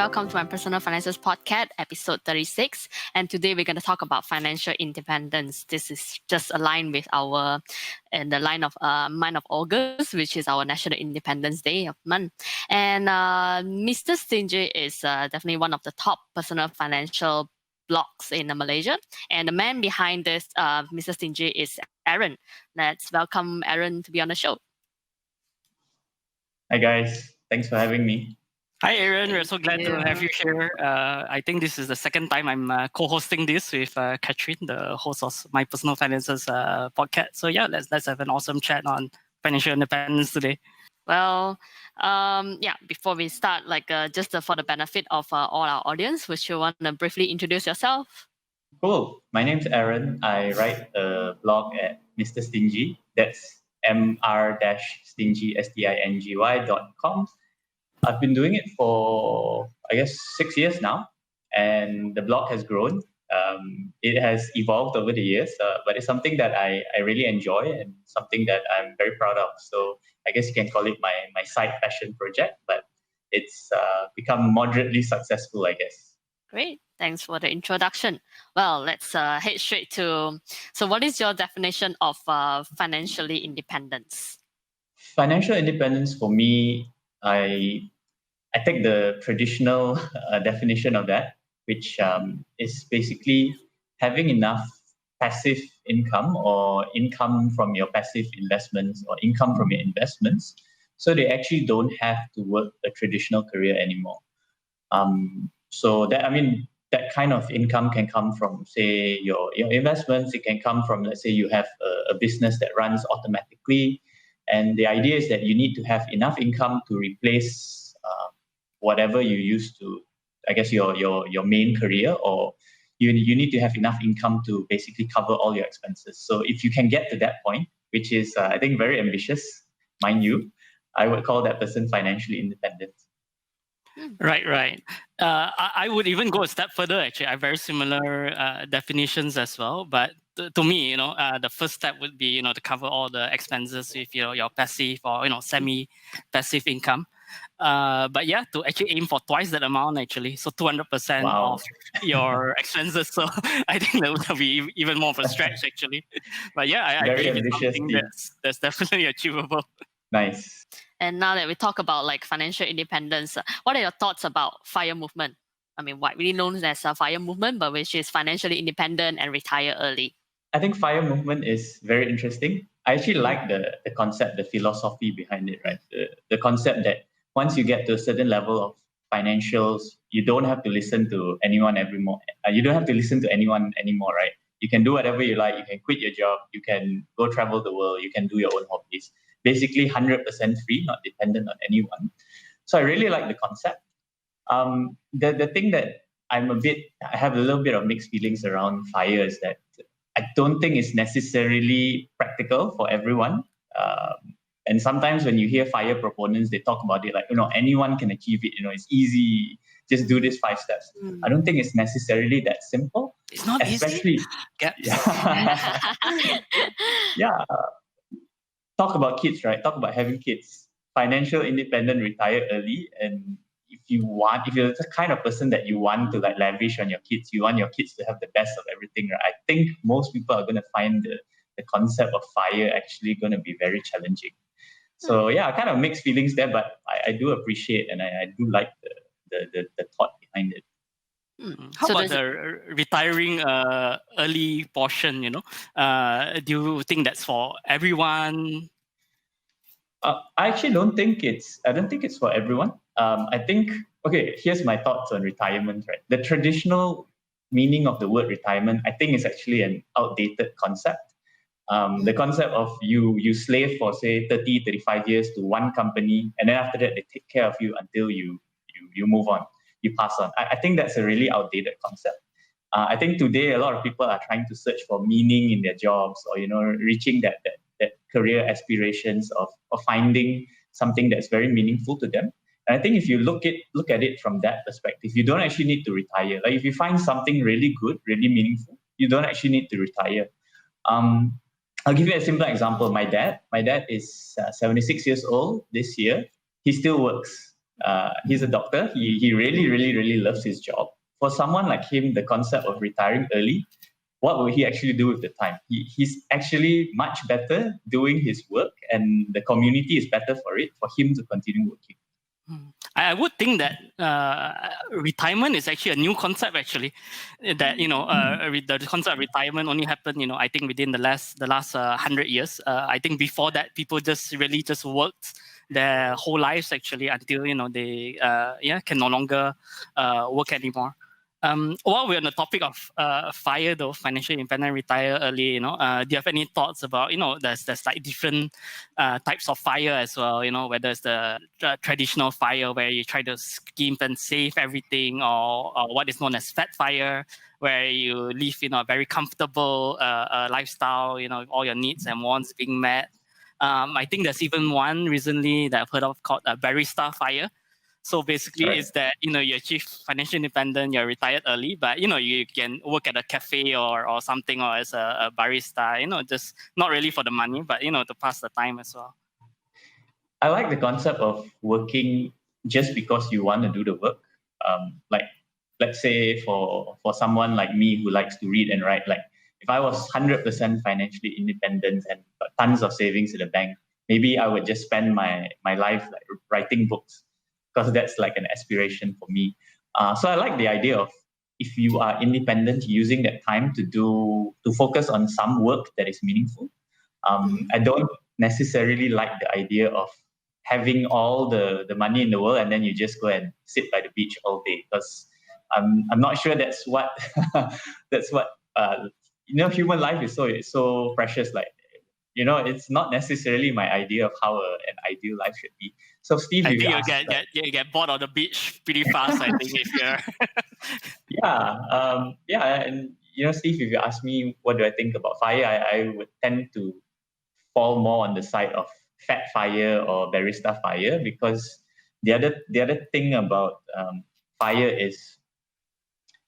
welcome to my Personal Finances PodCat episode 36. And today we're going to talk about financial independence. This is just aligned with in the line of month of August, which is our National Independence Day of month. And Mr. Stingy is definitely one of the top personal financial blogs in Malaysia. And the man behind this, Mr. Stingy, is Aaron. Let's welcome Aaron to be on the show. Hi guys, thanks for having me. Hi Aaron, we're so glad to have you here. I think this is the second time I'm co-hosting this with Catherine, the host of My Personal Finances podcast. So yeah, let's have an awesome chat on financial independence today. Well, before we start, just for the benefit of all our audience, would you want to briefly introduce yourself? Cool. My name's Aaron. I write a blog at mr-stingy. That's mr-stingy.com. I've been doing it for, 6 years now, and the blog has grown. It has evolved over the years, but it's something that I really enjoy and something that I'm very proud of. So I guess you can call it my side passion project, but it's become moderately successful, I guess. Great. Thanks for the introduction. Well, let's head straight to, so what is your definition of financially independence? Financial independence for me, I take the traditional definition of that, which is basically having enough passive income or income from your passive investments or income from your investments, so they actually don't have to work a traditional career anymore. That kind of income can come from, say, your investments. It can come from, let's say, you have a business that runs automatically, and the idea is that you need to have enough income to replace whatever you used to, I guess, your main career, or you need to have enough income to basically cover all your expenses. So if you can get to that point, which is, I think, very ambitious, mind you, I would call that person financially independent. Right. I would even go a step further. Actually, I have very similar definitions as well. But to me, the first step would be, to cover all the expenses with your passive or semi-passive income. But yeah, to actually aim for twice that amount, actually, so 200% of your expenses. So I think that would be even more of a stretch, actually. But yeah, I believe it's something that's definitely achievable. Nice. And now that we talk about financial independence, what are your thoughts about FIRE movement? I mean, widely known as a FIRE movement, but which is financially independent and retire early. I think FIRE movement is very interesting. I actually like the concept, the philosophy behind it, right? The concept that once you get to a certain level of financials, you don't have to listen to anyone anymore. You don't have to listen to anyone anymore, right? You can do whatever you like. You can quit your job. You can go travel the world. You can do your own hobbies. Basically 100% free, not dependent on anyone. So I really like the concept. The thing that I have a little bit of mixed feelings around FIRE is that I don't think it's necessarily practical for everyone. And sometimes when you hear FIRE proponents, they talk about it like, anyone can achieve it. It's easy. Just do this 5 steps. I don't think it's necessarily that simple. It's not easy. Yeah. Talk about kids, right? Talk about having kids. Financial independent, retire early. And if you're the kind of person that you want to lavish on your kids, you want your kids to have the best of everything, right? I think most people are going to find the concept of FIRE actually going to be very challenging. So yeah, kind of mixed feelings there, but I do appreciate and I do like the thought behind it. How about the retiring early portion? Do you think that's for everyone? I actually don't think it's for everyone. I think, here's my thoughts on retirement, right? The traditional meaning of the word retirement, I think, is actually an outdated concept. The concept of you slave for, say, 30, 35 years to one company, and then after that, they take care of you until you move on, you pass on. I think that's a really outdated concept. I think today, a lot of people are trying to search for meaning in their jobs or, reaching that career aspirations of finding something that's very meaningful to them. And I think if you look at it from that perspective, you don't actually need to retire. Like if you find something really good, really meaningful, you don't actually need to retire. I'll give you a simple example. My dad is 76 years old this year. He still works. He's a doctor. He really, really, really loves his job. For someone like him, the concept of retiring early, what will he actually do with the time? He's actually much better doing his work, and the community is better for it, for him to continue working. I would think that retirement is actually a new concept. Actually, that the concept of retirement only happened, I think within the last 100 years. I think before that, people just worked their whole lives actually until they can no longer work anymore. While we're on the topic of FIRE, though, financial independent, retire early, do you have any thoughts about, there's like different types of FIRE as well, whether it's the traditional FIRE where you try to scheme and save everything, or what is known as fat FIRE, where you live, a very comfortable lifestyle, all your needs and wants being met. I think there's even one recently that I've heard of called barista FIRE. So basically, Right. is that you achieve financial independence, you're retired early, but you can work at a cafe or something, or as a barista, just not really for the money, but to pass the time as well. I like the concept of working just because you want to do the work. Like, let's say for someone like me who likes to read and write, like if I was 100% financially independent and got tons of savings in the bank, maybe I would just spend my life like writing books, because that's like an aspiration for me. So I like the idea of, if you are independent, using that time to focus on some work that is meaningful. I don't necessarily like the idea of having all the money in the world and then you just go and sit by the beach all day, because I'm not sure that's what that's what human life is so precious. Like, it's not necessarily my idea of how an ideal life should be. So Steve, I if think you you ask, you get bored on the beach pretty fast. I think if you're and Steve, if you ask me what do I think about FIRE, I would tend to fall more on the side of fat FIRE or barista FIRE, because the other thing about FIRE is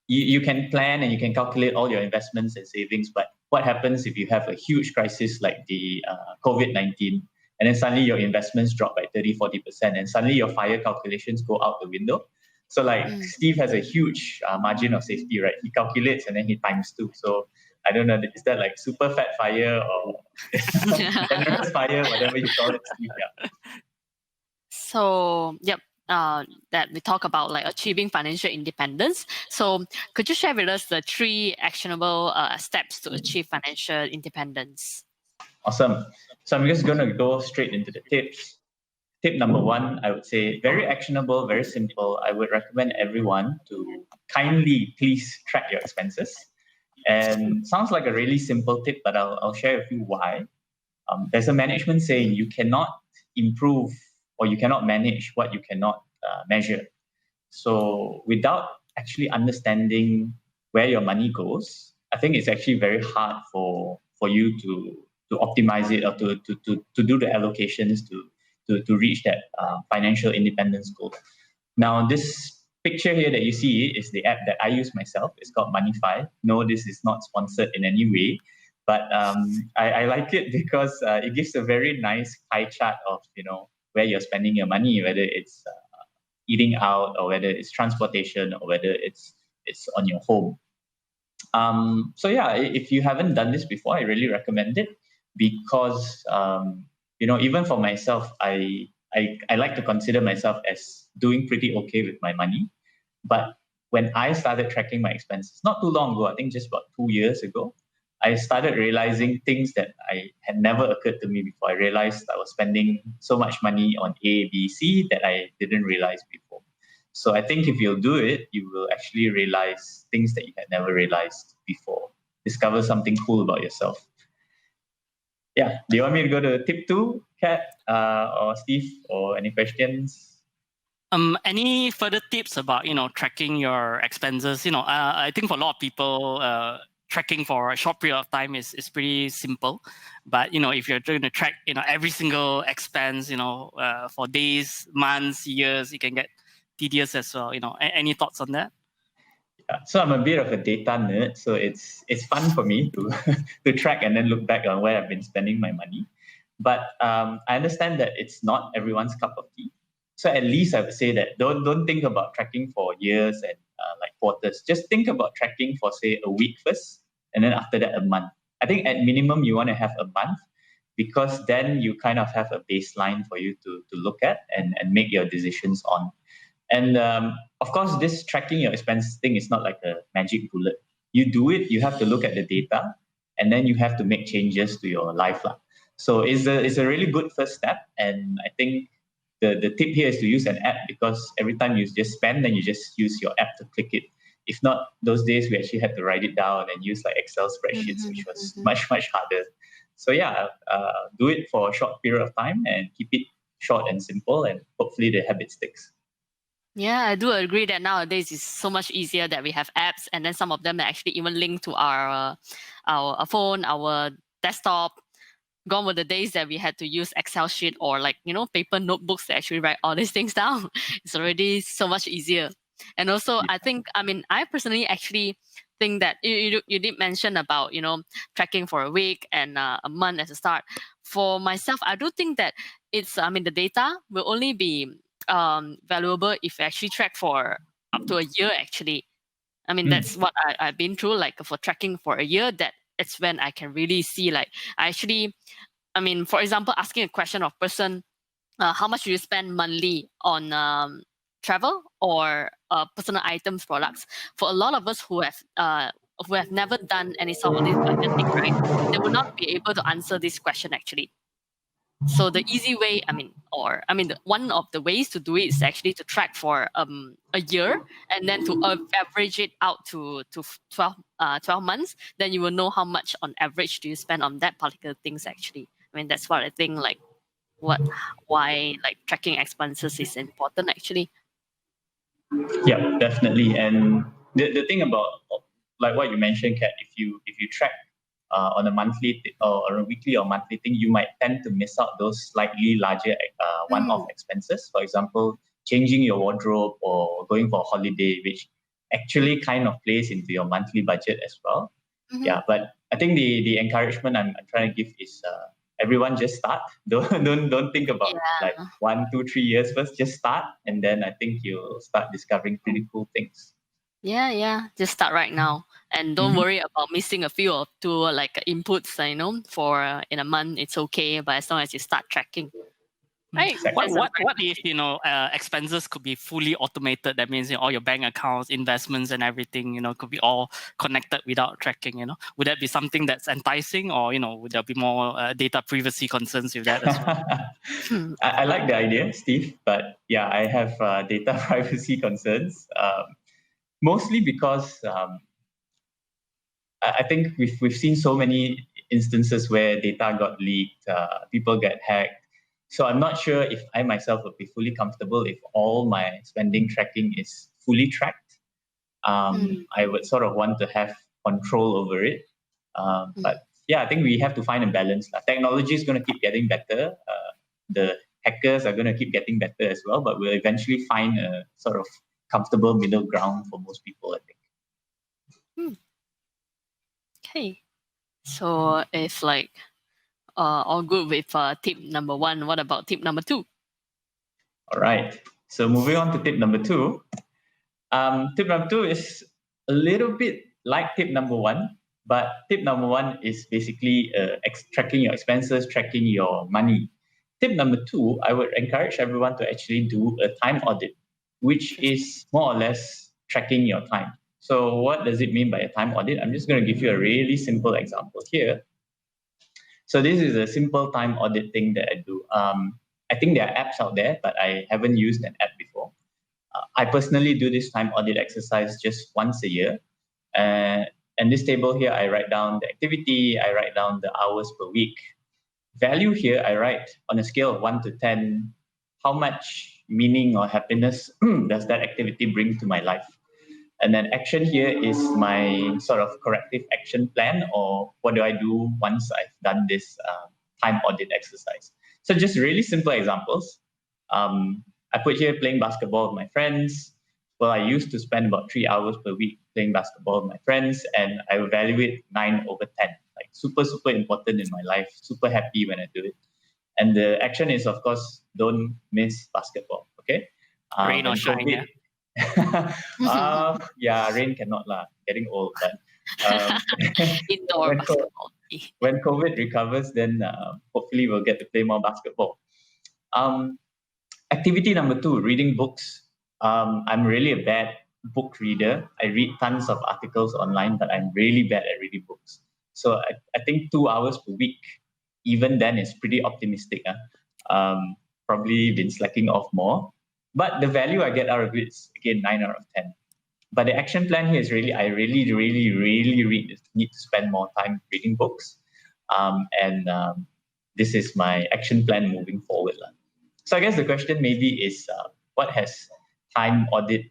you can plan and you can calculate all your investments and savings, but what happens if you have a huge crisis like the COVID-19, and then suddenly your investments drop by 30-40%, and suddenly your FIRE calculations go out the window? So like Steve has a huge margin of safety, right? He calculates and then he times two. So I don't know, is that like super fat FIRE or generous FIRE, whatever you call it, Steve? Yeah. So, yep. That we talk about like achieving financial independence. So, could you share with us the 3 actionable steps to achieve financial independence? Awesome. So I'm just going to go straight into the tips. Tip number 1, I would say, very actionable, very simple. I would recommend everyone to kindly please track your expenses. And sounds like a really simple tip, but I'll share with you why. There's a management saying you cannot improve or you cannot manage what you cannot measure. So without actually understanding where your money goes, I think it's actually very hard for you to optimize it, or to do the allocations to reach that financial independence goal. Now, this picture here that you see is the app that I use myself. It's called Moneyfy. No, this is not sponsored in any way, but I like it because it gives a very nice pie chart of where you're spending your money, whether it's eating out, or whether it's transportation, or whether it's on your home. So yeah, if you haven't done this before, I really recommend it, because even for myself, I like to consider myself as doing pretty okay with my money. But when I started tracking my expenses, not too long ago, I think just about 2 years ago, I started realizing things that I had never occurred to me before. I realized I was spending so much money on A, B, C that I didn't realize before. So I think if you'll do it, you will actually realize things that you had never realized before. Discover something cool about yourself. Yeah. Do you want me to go to tip 2, Kat, or Steve, or any questions? Any further tips about tracking your expenses? I think for a lot of people, tracking for a short period of time is pretty simple. But if you're trying to track every single expense for days, months, years, it can get tedious as well. Any thoughts on that? Yeah. So I'm a bit of a data nerd, so it's fun for me to to track and then look back on where I've been spending my money. But I understand that it's not everyone's cup of tea. So at least I would say that don't think about tracking for years and like quarters. Just think about tracking for say a week first, and then after that a month. I think at minimum you want to have a month, because then you kind of have a baseline for you to look at and make your decisions on. And of course, this tracking your expense thing is not like a magic bullet. You do it, you have to look at the data, and then you have to make changes to your life. So it's a really good first step. And I think the tip here is to use an app, because every time you just spend, then you just use your app to click it. If not, those days we actually had to write it down and use like Excel spreadsheets, which was much harder. So yeah, do it for a short period of time and keep it short and simple, and hopefully the habit sticks. Yeah, I do agree that nowadays it's so much easier that we have apps, and then some of them are actually even linked to our phone, our desktop. Gone were the days that we had to use Excel sheet or paper notebooks to actually write all these things down. It's already so much easier. And also, I personally actually think that you did mention about tracking for a week and a month as a start. For myself, I do think that the data will only be valuable if you actually track for up to a year. Actually, that's what I've been through. Like for tracking for a year, that it's when I can really see for example, asking a question of person, how much do you spend monthly on travel or personal items products? For a lot of us who have never done any sort of this budgeting, right? They will not be able to answer this question actually. So the easy way, one of the ways to do it is actually to track for a year, and then to average it out to 12 months. Then you will know how much on average do you spend on that particular things actually. That's what I think why tracking expenses is important actually. Yeah, definitely. And the thing about like what you mentioned, Kat, if you track on a monthly or a weekly or monthly thing, you might tend to miss out those slightly larger one-off expenses. For example, changing your wardrobe or going for a holiday, which actually kind of plays into your monthly budget as well. Yeah, but I think the encouragement I'm trying to give is everyone just start. Don't think about like 1, 2, 3 years first. Just start, and then I think you'll start discovering pretty cool things. Yeah. Just start right now, and don't worry about missing a few or two inputs. For in a month it's okay, but as long as you start tracking. Right. Exactly. What if expenses could be fully automated? That means all your bank accounts, investments, and everything could be all connected without tracking. Would that be something that's enticing, or would there be more data privacy concerns with that as well? I like the idea, Steve, but yeah, I have data privacy concerns. Mostly because I think we've seen so many instances where data got leaked, people get hacked. So I'm not sure if I myself would be fully comfortable if all my spending tracking is fully tracked. I would sort of want to have control over it. But yeah, I think we have to find a balance. Technology is going to keep getting better. The hackers are going to keep getting better as well, but we'll eventually find a sort of comfortable middle ground for most people, I think. Okay. So if all good with tip number 1, what about tip number 2? All right. So moving on to tip number 2. Tip number 2 is a little bit like tip number 1, but tip number 1 is basically tracking your expenses, tracking your money. Tip number 2, I would encourage everyone to actually do a time audit, which is more or less tracking your time. So what does it mean by a time audit? I'm just going to give you a really simple example here. So this is a simple time audit thing that I do. I think there are apps out there, but I haven't used an app before. I personally do this time audit exercise just once a year. And this table here, I write down the activity, I write down the hours per week. Value here, I write on a scale of 1 to 10, how much meaning or happiness does that activity bring to my life? And then action here is my sort of corrective action plan, or what do I do once I've done this time audit exercise. So just really simple examples. I put here playing basketball with my friends. Well, I used to spend about 3 hours per week playing basketball with my friends, and I evaluate 9 over 10. Like super, super important in my life, super happy when I do it. And the action is, of course, don't miss basketball. Okay. Rain or When shine, yeah. Yeah, rain cannot lah. Getting old, but um, Indoor when basketball. when COVID recovers, then hopefully we'll get to play more basketball. Um, Activity number 2, reading books. I'm really a bad book reader. I read tons of articles online, but I'm really bad at reading books. So I think 2 hours per week, even then, is pretty optimistic. Probably been slacking off more. But the value I get out of it is, again, 9 out of 10. But the action plan here is I really need to spend more time reading books. This is my action plan moving forward. So I guess the question maybe is, what has Time Audit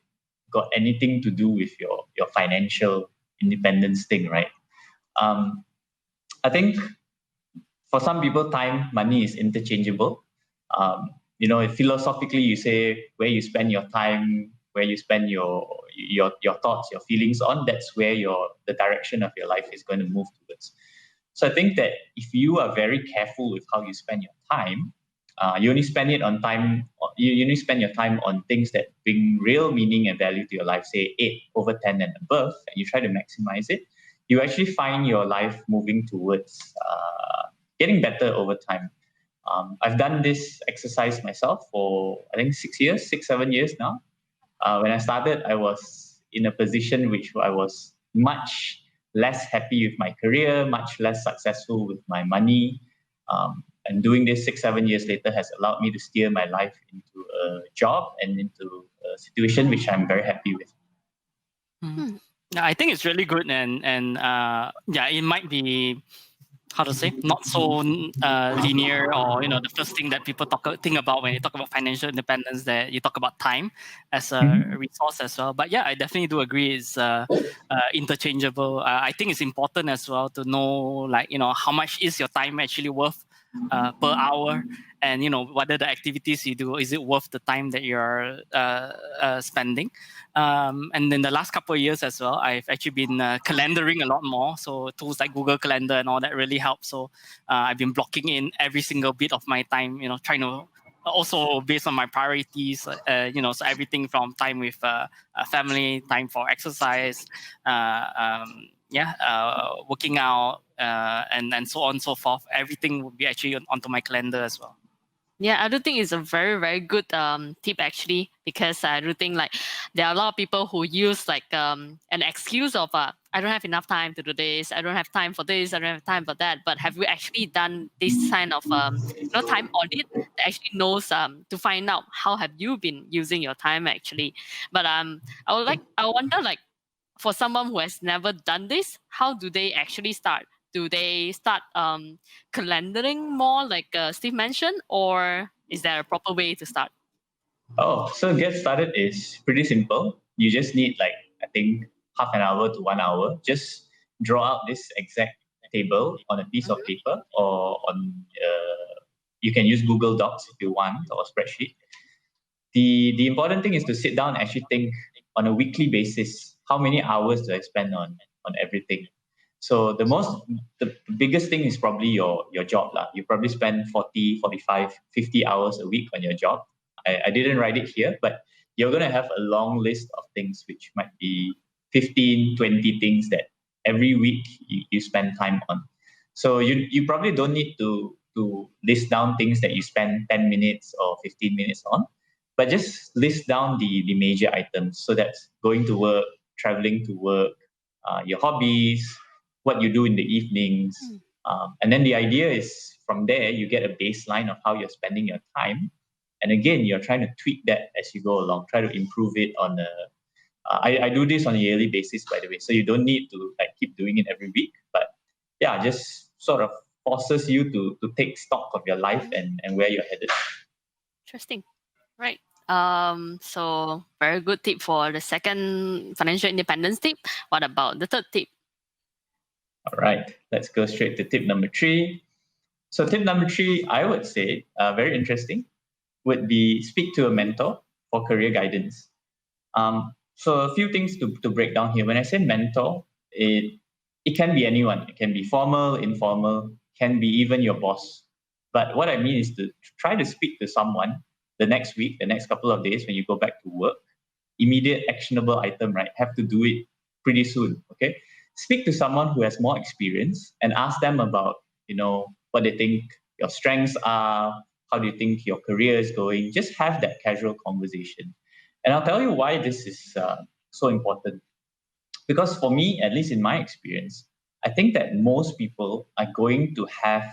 got anything to do with your financial independence thing, right? I think for some people, time, money is interchangeable. Philosophically, you say where you spend your time, where you spend your thoughts, your feelings on, that's where the direction of your life is going to move towards. So I think that if you are very careful with how you spend your time, you only spend it on time. You only spend your time on things that bring real meaning and value to your life. Say 8/10 and above, and you try to maximize it. You actually find your life moving towards getting better over time. I've done this exercise myself for I think 7 years now. When I started, I was in a position which I was much less happy with my career, much less successful with my money. And doing this 7 years later has allowed me to steer my life into a job and into a situation which I'm very happy with. Yeah, I think it's really good, and it might be, how to say, not so linear, or the first thing that people think about when you talk about financial independence, that you talk about time as a resource as well. But yeah, I definitely do agree it's interchangeable. I think it's important as well to know, how much is your time actually worth per hour, and whether the activities you do, is it worth the time that you're spending. And in the last couple of years as well, I've actually been calendaring a lot more. So tools like Google Calendar and all that really help. So I've been blocking in every single bit of my time, trying to also based on my priorities, so everything from time with family, time for exercise, working out, and so on and so forth. Everything will be actually onto my calendar as well. Yeah, I do think it's a very, very good tip actually, because I do think there are a lot of people who use an excuse of I don't have enough time to do this, I don't have time for this, I don't have time for that. But have we actually done this kind of time audit that actually knows to find out how have you been using your time actually? But I wonder, for someone who has never done this, how do they actually start? Do they start calendaring more, like Steve mentioned, or is there a proper way to start? Oh, so get started is pretty simple. You just need I think half an hour to 1 hour. Just draw out this exact table on a piece of paper, or on you can use Google Docs if you want, or spreadsheet. The important thing is to sit down and actually think on a weekly basis, how many hours do I spend on everything. So the biggest thing is probably your job lah. You probably spend 40, 45, 50 hours a week on your job. I didn't write it here, but you're going to have a long list of things, which might be 15, 20 things that every week you spend time on. So you probably don't need to list down things that you spend 10 minutes or 15 minutes on, but just list down the major items. So that's going to work, traveling to work, your hobbies, what you do in the evenings. And then the idea is, from there, you get a baseline of how you're spending your time. And again, you're trying to tweak that as you go along, try to improve it on I do this on a yearly basis, by the way. So you don't need to keep doing it every week, but yeah, just sort of forces you to take stock of your life and where you're headed. Interesting. Right. So very good tip for the second financial independence tip. What about the third tip? All right, let's go straight to tip number 3. So tip number 3, I would say, very interesting, would be speak to a mentor for career guidance. So a few things to break down here. When I say mentor, it can be anyone. It can be formal, informal, can be even your boss. But what I mean is to try to speak to someone the next week, the next couple of days when you go back to work, immediate actionable item, right? Have to do it pretty soon. Okay. Speak to someone who has more experience and ask them about, what they think your strengths are, how do you think your career is going. Just have that casual conversation. And I'll tell you why this is so important. Because for me, at least in my experience, I think that most people are going to have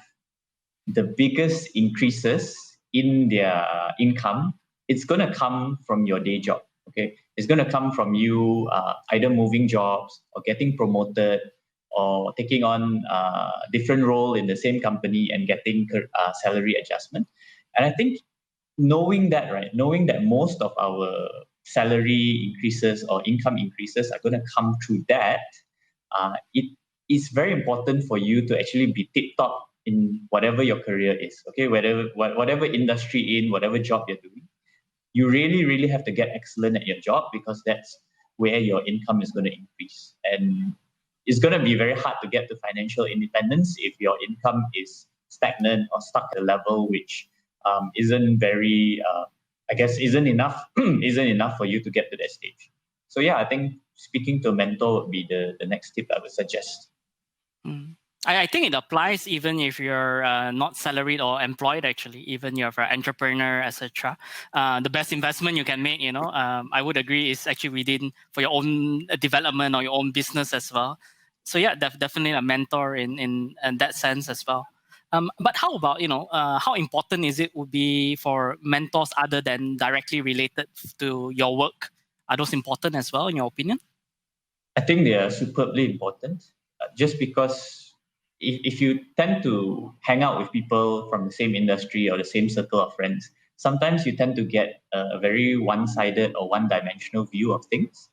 the biggest increases in their income. It's going to come from your day job. Okay, it's going to come from you either moving jobs or getting promoted or taking on a different role in the same company and getting salary adjustment. And I think knowing that, right, knowing that most of our salary increases or income increases are going to come through that, it is very important for you to actually be tip top in whatever your career is. Okay, whatever industry in whatever job you're doing, you really really have to get excellent at your job, because that's where your income is going to increase. And it's going to be very hard to get to financial independence if your income is stagnant or stuck at a level which isn't very I guess isn't enough isn't enough for you to get to that stage. So yeah, I think speaking to a mentor would be the next tip I would suggest. I think it applies even if you're not salaried or employed. Actually, even you're an entrepreneur, etc. The best investment you can make, I would agree, is actually within for your own development or your own business as well. So yeah, definitely a mentor in that sense as well. But how about how important is it would be for mentors other than directly related to your work? Are those important as well, in your opinion? I think they are superbly important, just because if you tend to hang out with people from the same industry or the same circle of friends, sometimes you tend to get a very one-sided or one-dimensional view of things.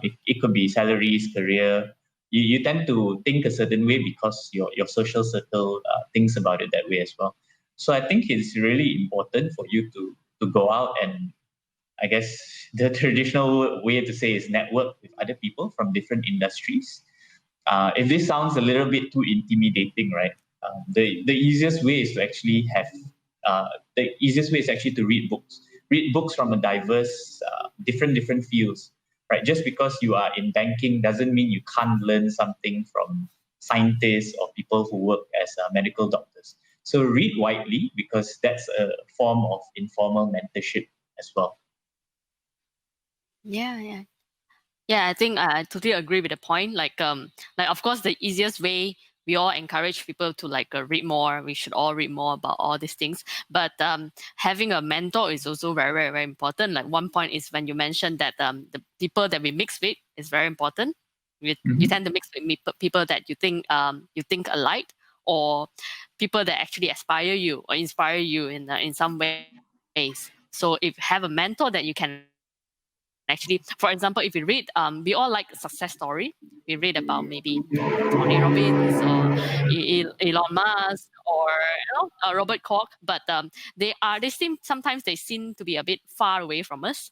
It could be salaries, career. You tend to think a certain way because your social circle thinks about it that way as well. So I think it's really important for you to go out and, I guess the traditional way to say is, network with other people from different industries. If this sounds a little bit too intimidating, right? The easiest way is to actually have the easiest way is actually to read books. Read books from a diverse, different fields, right? Just because you are in banking doesn't mean you can't learn something from scientists or people who work as medical doctors. So read widely, because that's a form of informal mentorship as well. Yeah, I think I totally agree with the point. Like of course, the easiest way, we all encourage people to read more. We should all read more about all these things. But having a mentor is also very, very, very important. Like one point is when you mentioned that the people that we mix with is very important. You tend to mix with people that you think alike, or people that actually aspire you or inspire you in some ways. So if you have a mentor that you can actually, for example, if you read, we all like success story. We read about maybe Tony Robbins or Elon Musk or Robert Koch, but sometimes they seem to be a bit far away from us.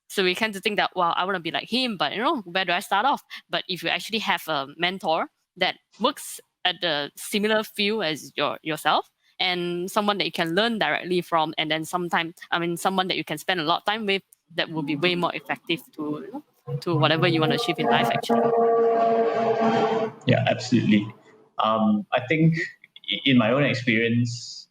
So we tend to think that, well, I want to be like him, but where do I start off? But if you actually have a mentor that works at the similar field as yourself, and someone that you can learn directly from, and then someone that you can spend a lot of time with, that will be way more effective to whatever you want to achieve in life, actually. Yeah, absolutely. I think in my own experience,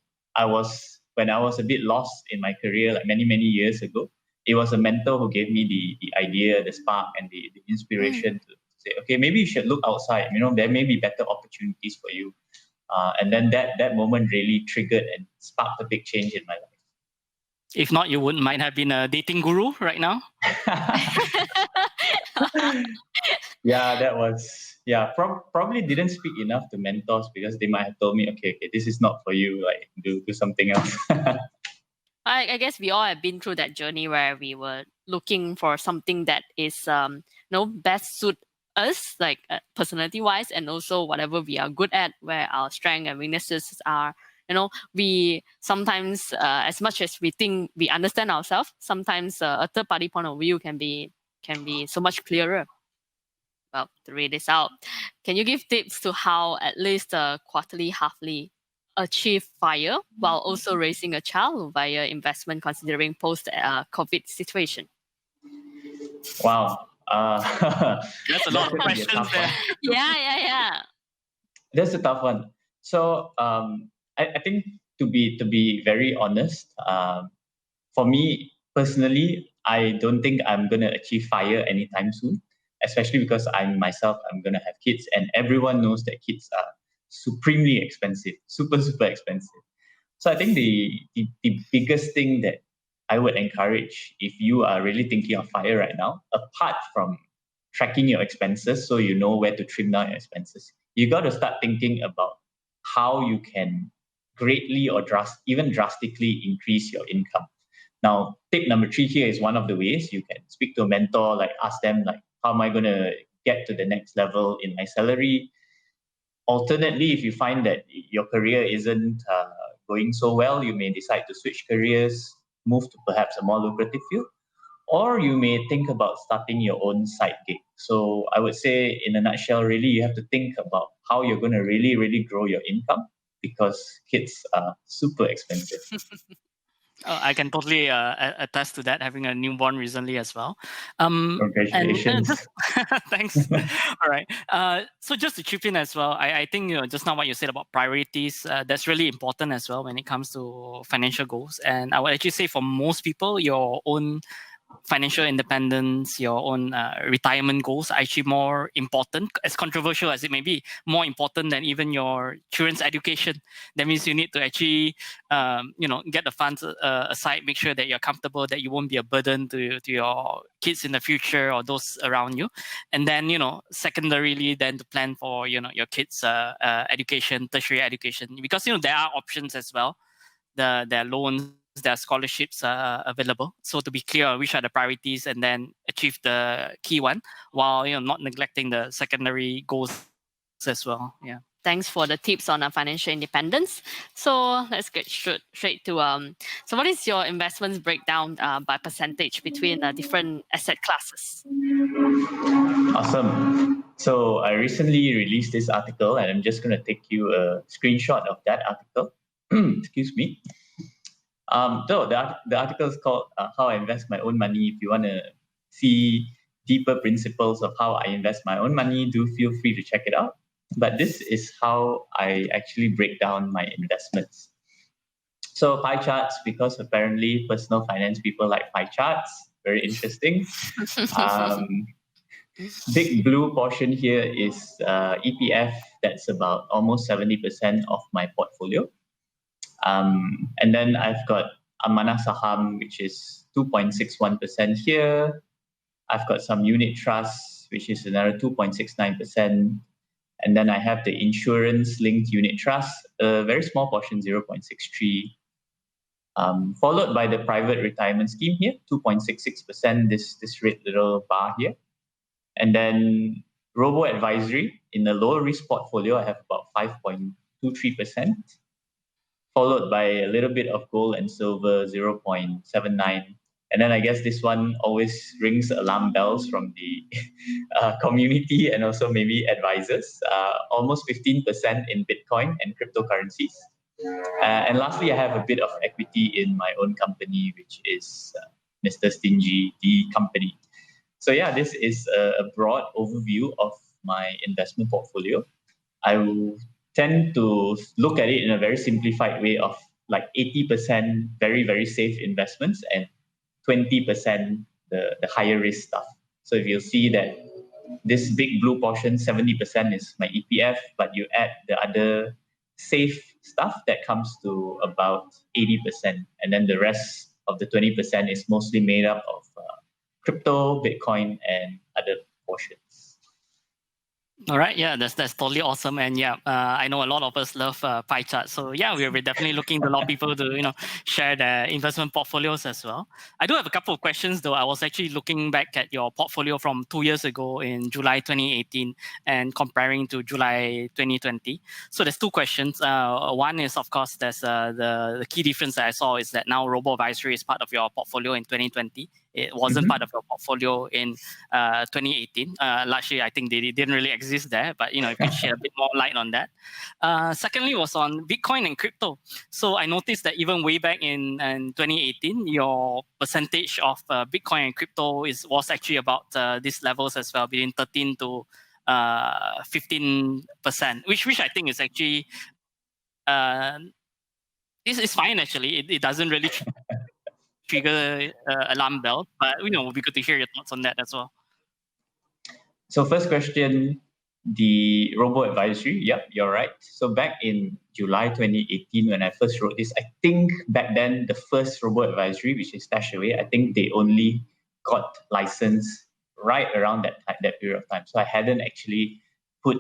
when I was a bit lost in my career, like many, many years ago, it was a mentor who gave me the idea, the spark, and the inspiration to say, okay, maybe you should look outside. There may be better opportunities for you. And then that moment really triggered and sparked a big change in my life. If not, you might have been a dating guru right now. Yeah, that was probably didn't speak enough to mentors, because they might have told me, okay, this is not for you, like do something else. I guess we all have been through that journey where we were looking for something that is best suit us, like personality wise, and also whatever we are good at, where our strengths and weaknesses are. We sometimes, as much as we think we understand ourselves, sometimes a third party point of view can be so much clearer. Well, to read this out, can you give tips to how at least quarterly, halfly achieve FIRE while also raising a child via investment considering post-COVID situation? Wow. That's a lot of That's gonna be a questions tough there. one. Yeah. That's a tough one. So I think to be very honest, for me personally, I don't think I'm gonna achieve FIRE anytime soon, especially because I'm gonna have kids, and everyone knows that kids are supremely expensive, super expensive. So I think the biggest thing that I would encourage if you are really thinking of FIRE right now, apart from tracking your expenses so you know where to trim down your expenses, you got to start thinking about how you can greatly or even drastically increase your income. Now, tip number 3 here is one of the ways you can speak to a mentor, like ask them, like, how am I going to get to the next level in my salary? Alternately, if you find that your career isn't going so well, you may decide to switch careers, move to perhaps a more lucrative field, or you may think about starting your own side gig. So I would say, in a nutshell, really, you have to think about how you're going to really grow your income, because kids are super expensive. I can totally attest to that, having a newborn recently as well. And just Congratulations. thanks. All right. So just to chip in as well, I think just now what you said about priorities, that's really important as well when it comes to financial goals. And I would actually say for most people, your own financial independence, your own retirement goals are actually more important, as controversial as it may be, more important than even your children's education. That means you need to actually, get the funds aside, make sure that you're comfortable, that you won't be a burden to your kids in the future or those around you. And then, secondarily, then to plan for, your kids' education, tertiary education, because, there are options as well. There are loans, there are scholarships available. So to be clear, which are the priorities, and then achieve the key one while not neglecting the secondary goals as well. Yeah. Thanks for the tips on financial independence. So let's get straight to so what is your investments breakdown by percentage between different asset classes? Awesome. So I recently released this article, and I'm just going to take you a screenshot of that article. Excuse me. So the article is called "How I Invest My Own Money." If you want to see deeper principles of how I invest my own money, do feel free to check it out. But this is how I actually break down my investments. So pie charts, because apparently personal finance people like pie charts. Very interesting. Big blue portion here is EPF. That's about almost 70% of my portfolio. And then I've got Amanah Saham, which is 2.61% here. I've got some unit trusts, which is another 2.69%. And then I have the insurance linked unit trust, a very small portion, 0.63. Followed by the private retirement scheme here, 2.66%, this red little bar here. And then robo-advisory, in the lower risk portfolio, I have about 5.23%, followed by a little bit of gold and silver, 0.79. And then I guess this one always rings alarm bells from the community and also maybe advisors, almost 15% in Bitcoin and cryptocurrencies. And lastly, I have a bit of equity in my own company, which is mr-stingy, the company. So yeah, this is a broad overview of my investment portfolio. I will tend to look at it in a very simplified way of like 80% very safe investments and 20% the higher risk stuff. So if you'll see that this big blue portion, 70% is my EPF, but you add the other safe stuff, that comes to about 80%. And then the rest of the 20% is mostly made up of crypto, Bitcoin, and other portions. All right, yeah, that's totally awesome, and yeah, I know a lot of us love pie charts, so yeah, we're definitely looking to a lot of people to share their investment portfolios as well. I do have a couple of questions though. I was actually looking back at your portfolio from 2 years ago in July 2018 and comparing to July 2020. So there's two questions. One is, of course, there's the key difference that I saw is that now robo advisory is part of your portfolio in 2020. it wasn't part of your portfolio in 2018. Largely, I think they didn't really exist there, but if you could share a bit more light on that. Secondly, was on Bitcoin and crypto. So I noticed that even way back in 2018, your percentage of Bitcoin and crypto was actually about these levels as well, between 13 to 15%, which I think is actually is fine actually. It doesn't really trigger alarm bell, but it would be good to hear your thoughts on that as well. So first question, the robo-advisory. Yep, you're right. So back in July 2018, when I first wrote this, I think back then the first robo-advisory, which is Stashaway, I think they only got licensed right around that period of time. So I hadn't actually put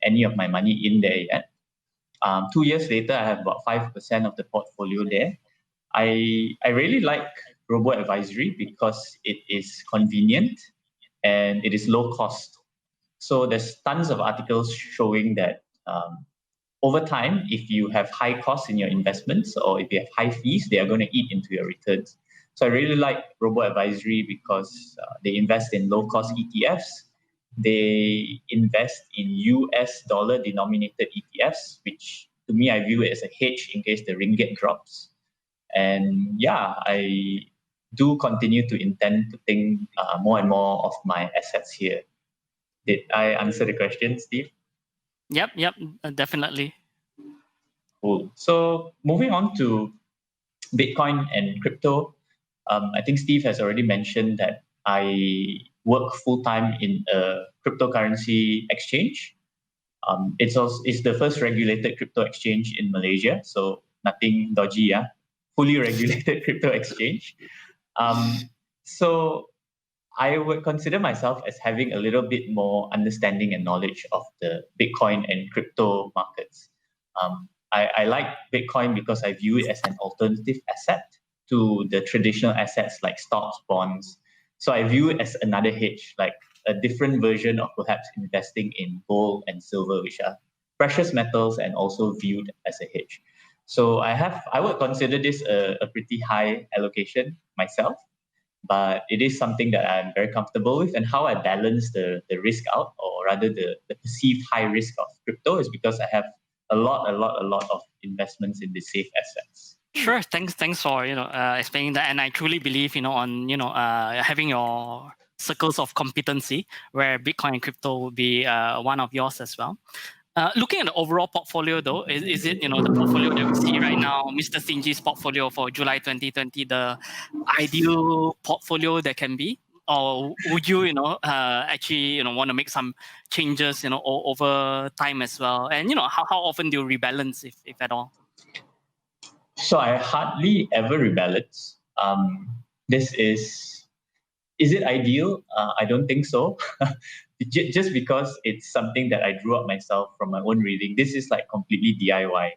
any of my money in there yet. 2 years later, I have about 5% of the portfolio there. I really like robo-advisory because it is convenient and it is low cost. So there's tons of articles showing that over time, if you have high costs in your investments or if you have high fees, they are going to eat into your returns. So I really like robo-advisory because they invest in low-cost ETFs. They invest in US dollar denominated ETFs, which to me, I view it as a hedge in case the ringgit drops. And yeah, I do continue to intend to think more and more of my assets here. Did I answer the question, Steve? Yep, definitely. Cool. So moving on to Bitcoin and crypto, I think Steve has already mentioned that I work full-time in a cryptocurrency exchange. It's the first regulated crypto exchange in Malaysia, so nothing dodgy, yeah. Fully regulated crypto exchange. So I would consider myself as having a little bit more understanding and knowledge of the Bitcoin and crypto markets. I like Bitcoin because I view it as an alternative asset to the traditional assets like stocks, bonds. So I view it as another hedge, like a different version of perhaps investing in gold and silver, which are precious metals and also viewed as a hedge. So I would consider this a pretty high allocation myself, but it is something that I'm very comfortable with. And how I balance the risk out, or rather the perceived high risk of crypto, is because I have a lot of investments in the safe assets. Sure. Thanks for explaining that, and I truly believe on having your circles of competency where Bitcoin and crypto will be one of yours as well. Looking at the overall portfolio, though, is it the portfolio that we see right now, Mr. Stingy's portfolio for July 2020, the ideal portfolio that can be, or would you actually want to make some changes over time as well, and how often do you rebalance if at all? So I hardly ever rebalance. This is it ideal? I don't think so. Just because it's something that I drew up myself from my own reading. This is like completely DIY.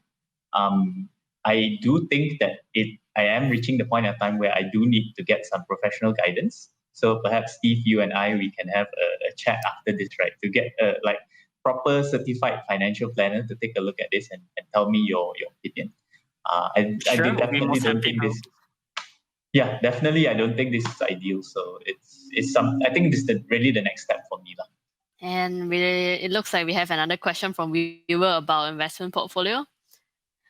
I do think that I am reaching the point of time where I do need to get some professional guidance. So perhaps Steve, you and I, we can have a chat after this, right? To get a proper certified financial planner to take a look at this and tell me your opinion. I definitely don't think this. Yeah, definitely. I don't think this is ideal. So I think this is really the next step for me. And it looks like we have another question from viewer about investment portfolio.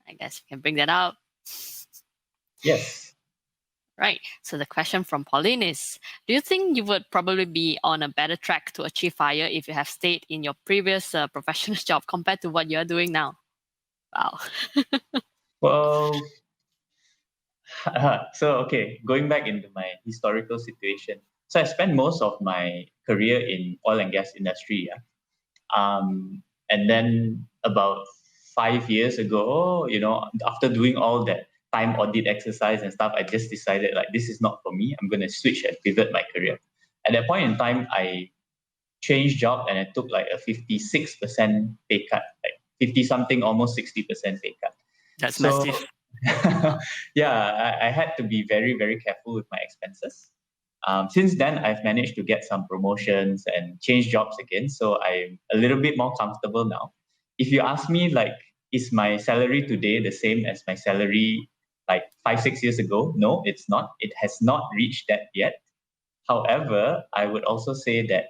I guess we can bring that up. Yes. Right. So the question from Pauline is, do you think you would probably be on a better track to achieve FIRE if you have stayed in your previous professional job compared to what you're doing now? Wow. Well, so okay, going back into my historical situation. So I spent most of my career in oil and gas industry. Yeah. And then about 5 years ago, after doing all that time audit exercise and stuff, I just decided this is not for me. I'm going to switch and pivot my career. At that point in time, I changed job and I took a 56% pay cut, 50 something, almost 60% pay cut. That's massive. Yeah, I had to be very, very careful with my expenses. Since then, I've managed to get some promotions and change jobs again. So I'm a little bit more comfortable now. If you ask me, is my salary today the same as my salary 5-6 years ago? No, it's not. It has not reached that yet. However, I would also say that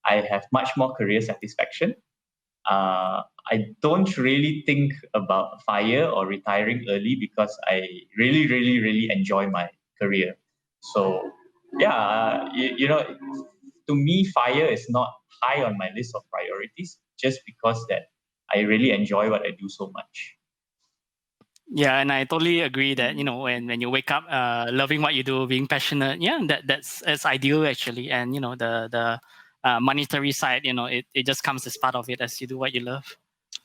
I have much more career satisfaction. I don't really think about FIRE or retiring early because I really, really, really enjoy my career. So yeah, to me, FIRE is not high on my list of priorities just because that I really enjoy what I do so much. Yeah, and I totally agree that when you wake up loving what you do, being passionate, that's ideal actually. And the monetary side, it just comes as part of it as you do what you love.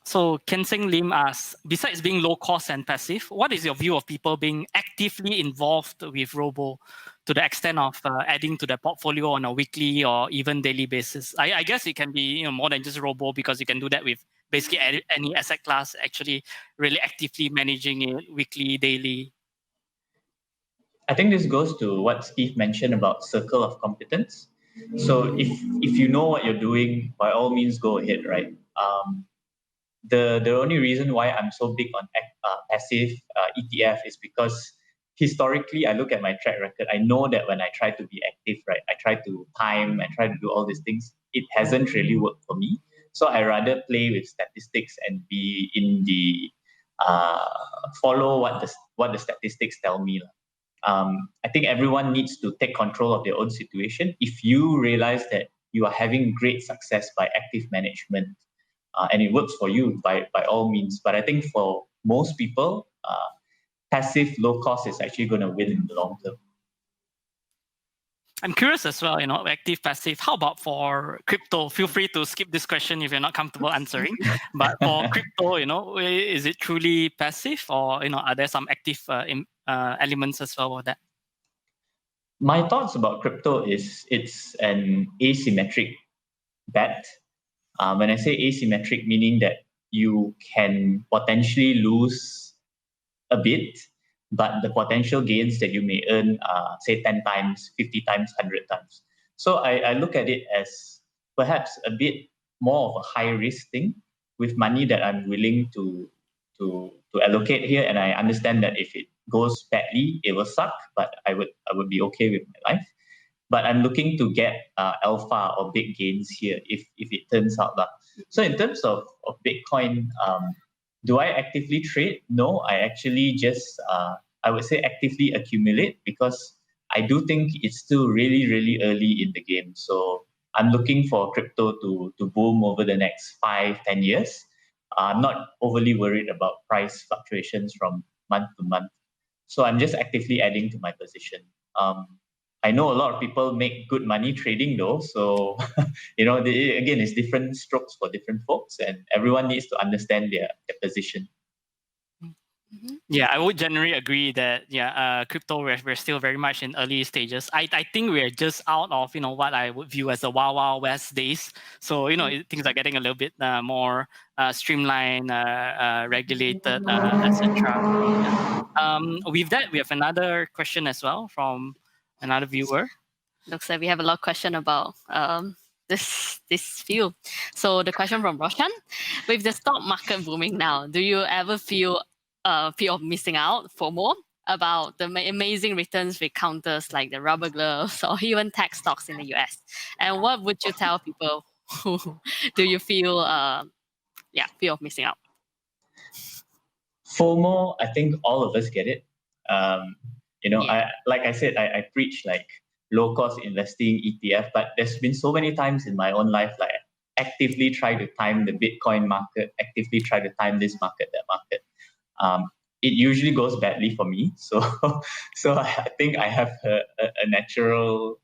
So Ken Seng Lim asks, besides being low cost and passive, what is your view of people being actively involved with robo to the extent of adding to their portfolio on a weekly or even daily basis? I guess it can be more than just robo, because you can do that with basically any asset class, actually really actively managing it weekly, daily. I think this goes to what Steve mentioned about circle of competence. So if you know what you're doing, by all means go ahead, right? The only reason why I'm so big on passive ETF is because historically I look at my track record. I know that when I try to be active, right, I try to time, I try to do all these things. It hasn't really worked for me. So I rather play with statistics and be in the follow what the statistics tell me. I think everyone needs to take control of their own situation. If you realize that you are having great success by active management, and it works for you, by all means. But I think for most people, passive low cost is actually going to win in the long term. I'm curious as well, active, passive. How about for crypto? Feel free to skip this question if you're not comfortable answering. But for crypto, is it truly passive, or are there some active elements as well with that? My thoughts about crypto is it's an asymmetric bet. When I say asymmetric, meaning that you can potentially lose a bit, but the potential gains that you may earn are, say, 10 times, 50 times, 100 times. So I look at it as perhaps a bit more of a high risk thing with money that I'm willing to allocate here. And I understand that if it goes badly, it will suck, but I would be okay with my life. But I'm looking to get alpha or big gains here if it turns out that. So in terms of Bitcoin, do I actively trade? No, I actually just, I would say actively accumulate, because I do think it's still really, really early in the game. So I'm looking for crypto to boom over the next 5-10 years. I'm not overly worried about price fluctuations from month to month. So I'm just actively adding to my position. I know a lot of people make good money trading though. So, again, it's different strokes for different folks, and everyone needs to understand their position. Mm-hmm. Yeah, I would generally agree that crypto, we're still very much in early stages. I think we're just out of what I would view as the Wild Wild West days. So things are getting a little bit more streamlined, regulated, etc. So with that, we have another question as well from another viewer. Looks like we have a lot of question about this field. So the question from Roshan: with the stock market booming now, do you ever feel fear of missing out, FOMO, about the amazing returns with counters like the rubber gloves or even tech stocks in the US? And what would you tell people who do you feel fear of missing out? FOMO, I think all of us get it. Like I said, I preach like low cost investing ETF, but there's been so many times in my own life, like actively try to time the Bitcoin market, actively try to time this market, that market. It usually goes badly for me. So I think I have a natural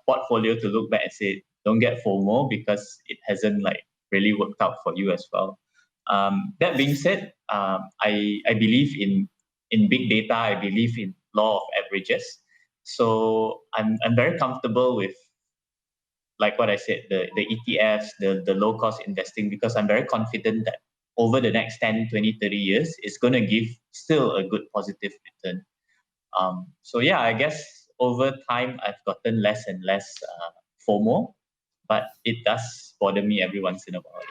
portfolio to look back and say, don't get FOMO, because it hasn't like really worked out for you as well. That being said, I believe in big data. I believe in law of averages. So I'm very comfortable with, like what I said, the ETFs, the low cost investing, because I'm very confident that over the next 10, 20, 30 years, it's going to give still a good positive return. So yeah, I guess over time, I've gotten less and less FOMO, but it does bother me every once in a while.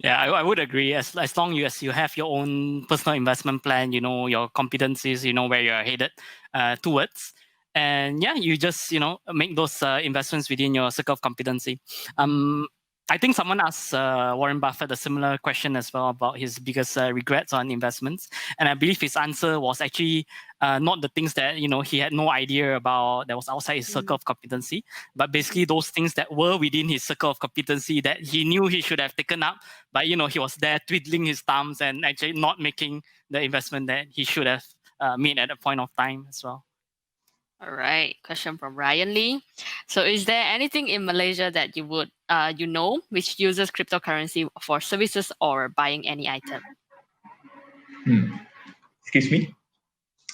Yeah, I would agree. As long as you have your own personal investment plan, your competencies, where you're headed towards. and yeah, you just make those investments within your circle of competency. I think someone asked Warren Buffett a similar question as well about his biggest regrets on investments, and I believe his answer was actually not the things that he had no idea about that was outside his circle of competency, but basically those things that were within his circle of competency that he knew he should have taken up, but he was there twiddling his thumbs and actually not making the investment that he should have made at a point of time as well. All right. Question from Ryan Lee. So is there anything in Malaysia that you would which uses cryptocurrency for services or buying any item? Excuse me.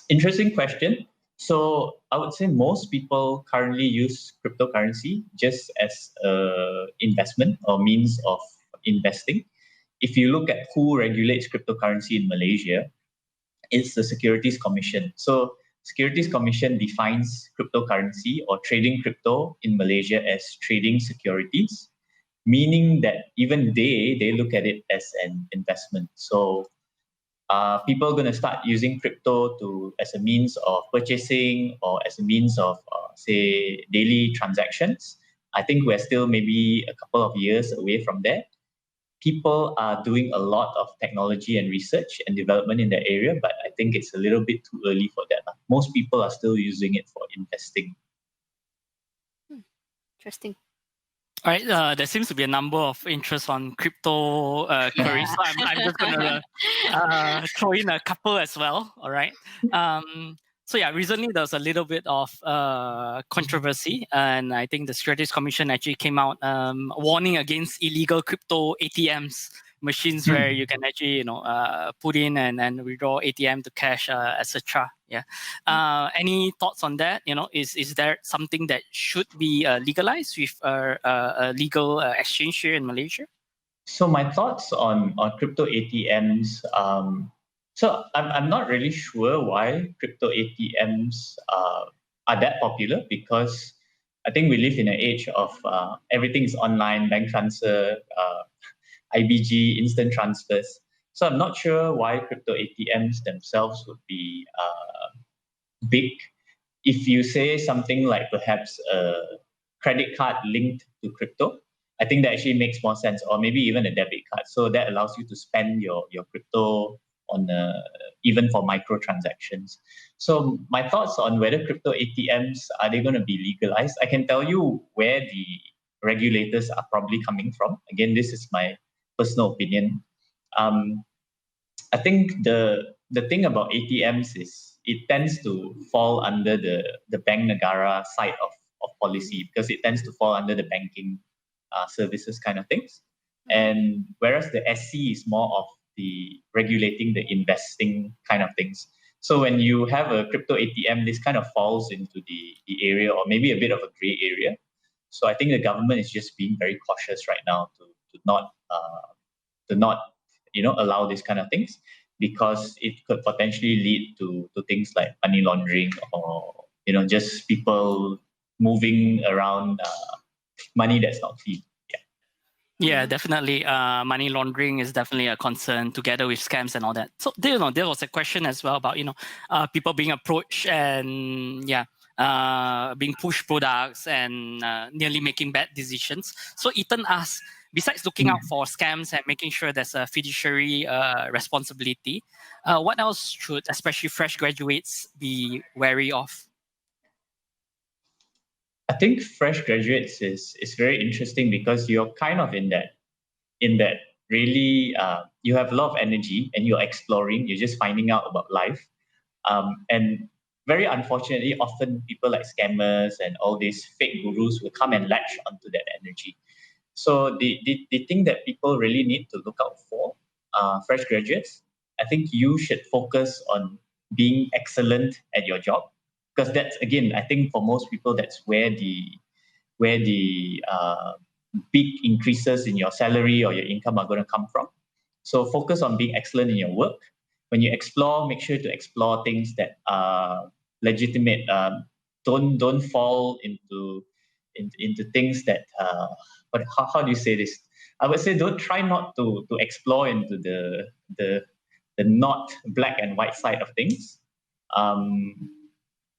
Interesting question. So I would say most people currently use cryptocurrency just as an investment or means of investing. If you look at who regulates cryptocurrency in Malaysia, it's the Securities Commission. So Securities Commission defines cryptocurrency or trading crypto in Malaysia as trading securities, meaning that even they look at it as an investment. So people are going to start using crypto as a means of purchasing or as a means of, say, daily transactions. I think we're still maybe a couple of years away from there. People are doing a lot of technology and research and development in that area, but I think it's a little bit too early for that. Most people are still using it for investing. Interesting. All right, there seems to be a number of interest on crypto queries, so I'm just going to throw in a couple as well. All right. So yeah, recently there was a little bit of controversy, and I think the Securities Commission actually came out warning against illegal crypto ATMs, machines where you can actually put in and withdraw ATM to cash, etc. Yeah. Any thoughts on that? Is there something that should be legalized with a legal exchange here in Malaysia? So my thoughts on crypto ATMs. So I'm not really sure why crypto ATMs are that popular, because I think we live in an age of everything is online, bank transfer, IBG, instant transfers. So I'm not sure why crypto ATMs themselves would be big. If you say something like perhaps a credit card linked to crypto, I think that actually makes more sense, or maybe even a debit card. So that allows you to spend your crypto on even for micro transactions. So my thoughts on whether crypto ATMs, are they going to be legalized? I can tell you where the regulators are probably coming from. Again, this is my personal opinion. I think the thing about ATMs is it tends to fall under the Bank Negara side of policy, because it tends to fall under the banking services kind of things. And whereas the SC is more of the regulating the investing kind of things. So when you have a crypto ATM, this kind of falls into the area, or maybe a bit of a gray area. So I think the government is just being very cautious right now to not allow these kind of things, because it could potentially lead to things like money laundering, or just people moving around money that's not clean. Yeah, definitely. Money laundering is definitely a concern, together with scams and all that. So there was a question as well about people being approached and being pushed products and nearly making bad decisions. So Ethan asked, besides looking out for scams and making sure there's a fiduciary responsibility, what else should especially fresh graduates be wary of? I think fresh graduates is very interesting, because you're kind of in that really you have a lot of energy and you're exploring, you're just finding out about life, and very unfortunately, often people like scammers and all these fake gurus will come and latch onto that energy. So the thing that people really need to look out for, fresh graduates, I think you should focus on being excellent at your job, because that's, again, I think for most people, that's where the big increases in your salary or your income are going to come from. So focus on being excellent in your work. When you explore, make sure to explore things that are legitimate. Don't fall into things that how do you say this? I would say don't try not to explore into the not black and white side of things.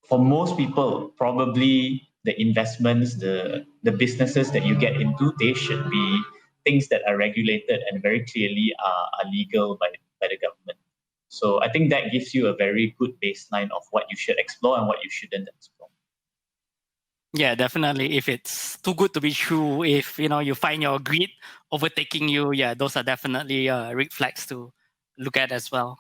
for most people, probably the investments, the businesses that you get into, they should be things that are regulated and very clearly are legal by the government. So I think that gives you a very good baseline of what you should explore and what you shouldn't explore. Yeah, definitely. If it's too good to be true, if you find your greed overtaking you, yeah, those are definitely red flags to look at as well.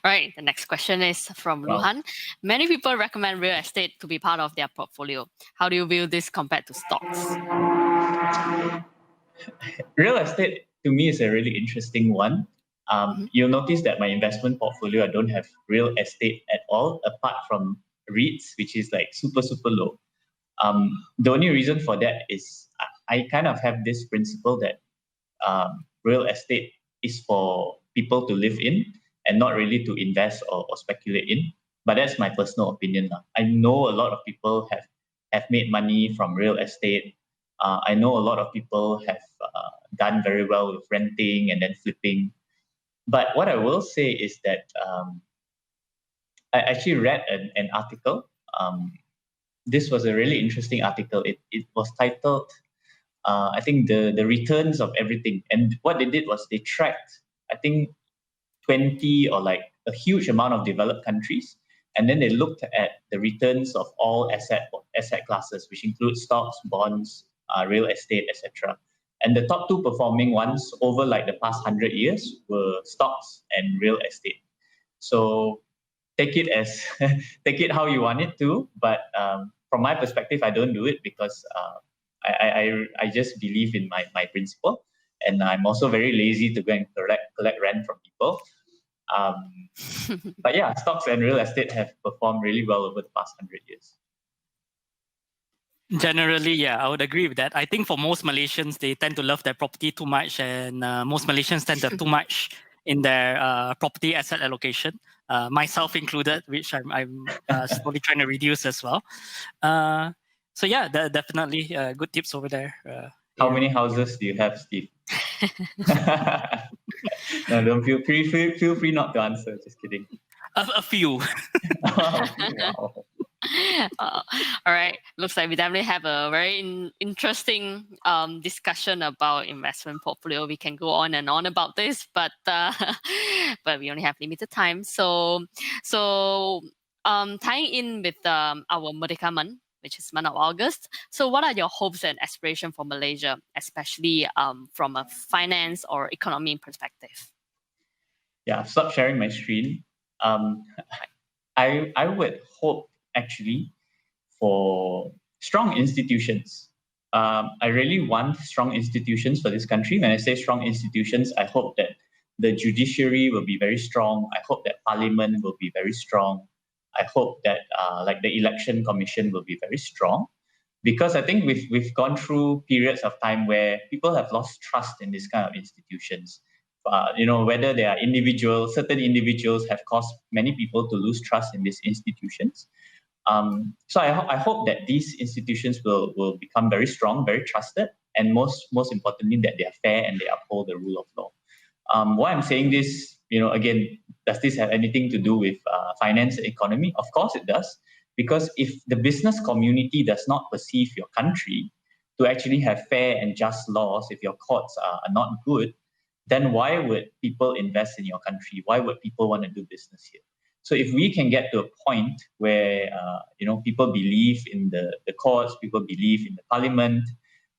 All right, the next question is from Luhan. Many people recommend real estate to be part of their portfolio. How do you view this compared to stocks? Real estate to me is a really interesting one. You'll notice that my investment portfolio, I don't have real estate at all, apart from REITs, which is like super, super low. The only reason for that is I kind of have this principle that real estate is for people to live in and not really to invest or speculate in. But that's my personal opinion. I know a lot of people have made money from real estate. I know a lot of people have done very well with renting and then flipping. But what I will say is that I actually read an article. This was a really interesting article. It was titled, I think, the returns of everything. And what they did was they tracked, I think, 20 or like a huge amount of developed countries. And then they looked at the returns of all asset classes, which include stocks, bonds, real estate, etc. And the top two performing ones over like the past 100 years were stocks and real estate. So take it as take it how you want it to. But from my perspective, I don't do it because I just believe in my principle. And I'm also very lazy to go and collect rent from people. But yeah, stocks and real estate have performed really well over the past 100 years. Generally, yeah, I would agree with that. I think for most Malaysians, they tend to love their property too much, and most Malaysians tend to have too much in their property asset allocation, myself included, which I'm slowly trying to reduce as well. So yeah, definitely good tips over there. How many houses do you have, Steve? No, don't feel free not to answer. Just kidding. A few. Wow. All right, looks like we definitely have a very interesting discussion about investment portfolio. We can go on and on about this, but but we only have limited time. So tying in with our Merdeka month, which is month of August. So what are your hopes and aspirations for Malaysia, especially from a finance or economy perspective? Yeah, stop sharing my screen. I would hope actually for strong institutions. I really want strong institutions for this country. When I say strong institutions, I hope that the judiciary will be very strong. I hope that parliament will be very strong. I hope that like the election commission will be very strong, because I think we've gone through periods of time where people have lost trust in this kind of institutions. Whether they are individuals, certain individuals have caused many people to lose trust in these institutions. So I hope that these institutions will become very strong, very trusted, and most importantly, that they are fair and they uphold the rule of law. Why I'm saying this, again, does this have anything to do with finance and economy? Of course it does, because if the business community does not perceive your country to actually have fair and just laws, if your courts are not good, then why would people invest in your country? Why would people want to do business here? So if we can get to a point where people believe in the courts, people believe in the parliament,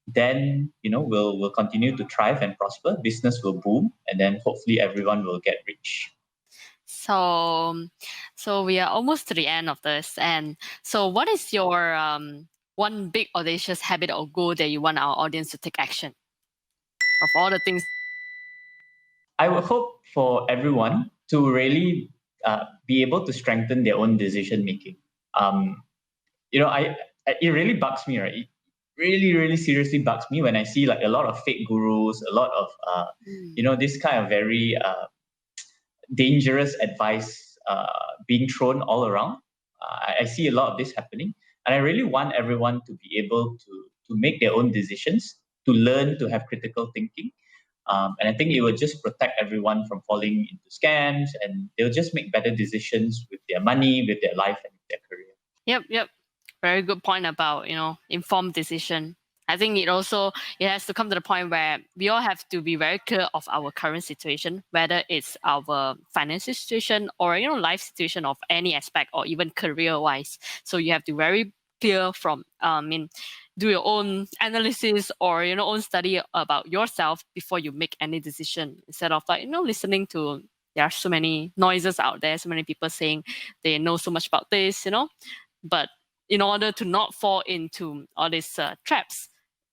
then we'll continue to thrive and prosper. Business will boom, and then hopefully everyone will get rich. So we are almost to the end of this, and so what is your one big audacious habit or goal that you want our audience to take action of all the things? I would hope for everyone to really be able to strengthen their own decision making. It really bugs me, right? It really, really seriously bugs me when I see like a lot of fake gurus, a lot of this kind of very dangerous advice being thrown all around. I see a lot of this happening, and I really want everyone to be able to make their own decisions, to learn to have critical thinking. And I think it will just protect everyone from falling into scams, and they'll just make better decisions with their money, with their life, and with their career. Yep. Very good point about, informed decision. I think it has to come to the point where we all have to be very clear of our current situation, whether it's our financial situation or, life situation of any aspect or even career wise. So you have to very clear from, do your own analysis or, own study about yourself before you make any decision, instead of listening to, there are so many noises out there, so many people saying they know so much about this, but in order to not fall into all these traps,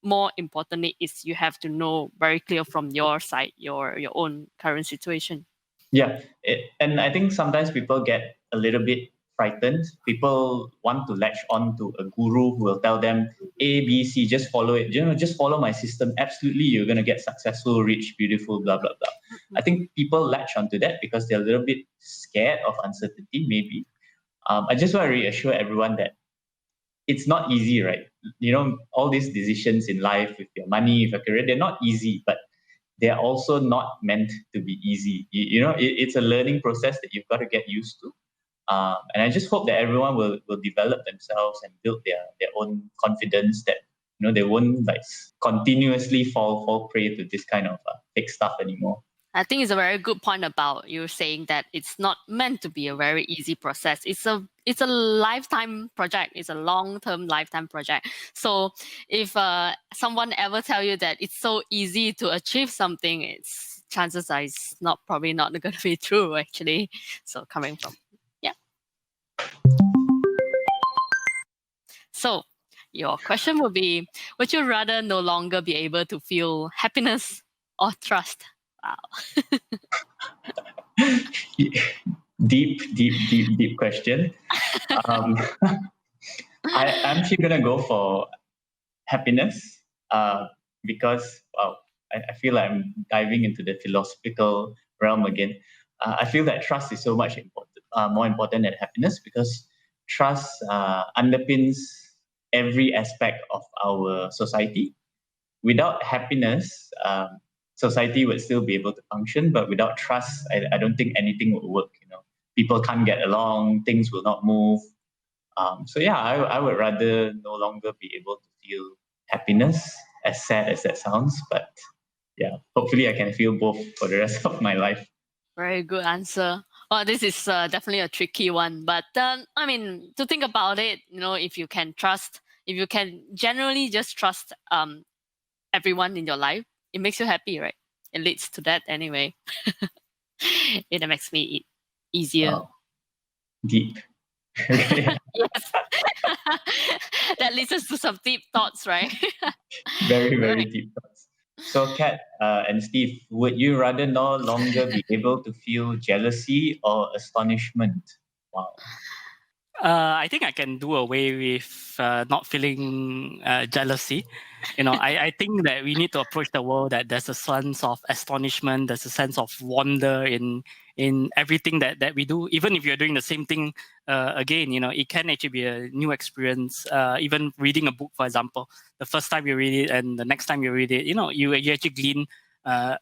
more importantly is you have to know very clear from your side, your own current situation. Yeah, and I think sometimes people get a little bit frightened. People want to latch on to a guru who will tell them A, B, C, just follow it. Just follow my system. Absolutely, you're gonna get successful, rich, beautiful, blah blah blah. I think people latch onto that because they're a little bit scared of uncertainty. Maybe. I just want to reassure everyone that it's not easy, right? All these decisions in life with your money, with your career, they're not easy, but they're also not meant to be easy. It's a learning process that you've got to get used to. And I just hope that everyone will develop themselves and build their own confidence, that they won't like continuously fall prey to this kind of fake stuff anymore. I think it's a very good point about you saying that it's not meant to be a very easy process. It's a lifetime project. It's a long-term lifetime project. So if someone ever tell you that it's so easy to achieve something, it's chances are it's probably not going to be true actually. So coming from, yeah. So your question would be, would you rather no longer be able to feel happiness or trust? Wow. Deep question. I'm actually gonna go for happiness, because I feel like I'm diving into the philosophical realm again. I feel that trust is so much more important than happiness, because trust underpins every aspect of our society. Without happiness, society would still be able to function, but without trust, I don't think anything would work. People can't get along, things will not move. So yeah, I would rather no longer be able to feel happiness, as sad as that sounds. But yeah, hopefully I can feel both for the rest of my life. Very good answer. Well, this is definitely a tricky one, but to think about it, if you can generally just trust everyone in your life, it makes you happy, right? It leads to that anyway. It makes me easier. Wow. Deep. Yes. That leads us to some deep thoughts, right? Very, very deep thoughts. So, Kat and Steve, would you rather no longer be able to feel jealousy or astonishment? Wow. I think I can do away with not feeling jealousy. I think that we need to approach the world that there's a sense of astonishment, there's a sense of wonder in everything that we do. Even if you're doing the same thing again, it can actually be a new experience. Even reading a book, for example, the first time you read it and the next time you read it, you actually glean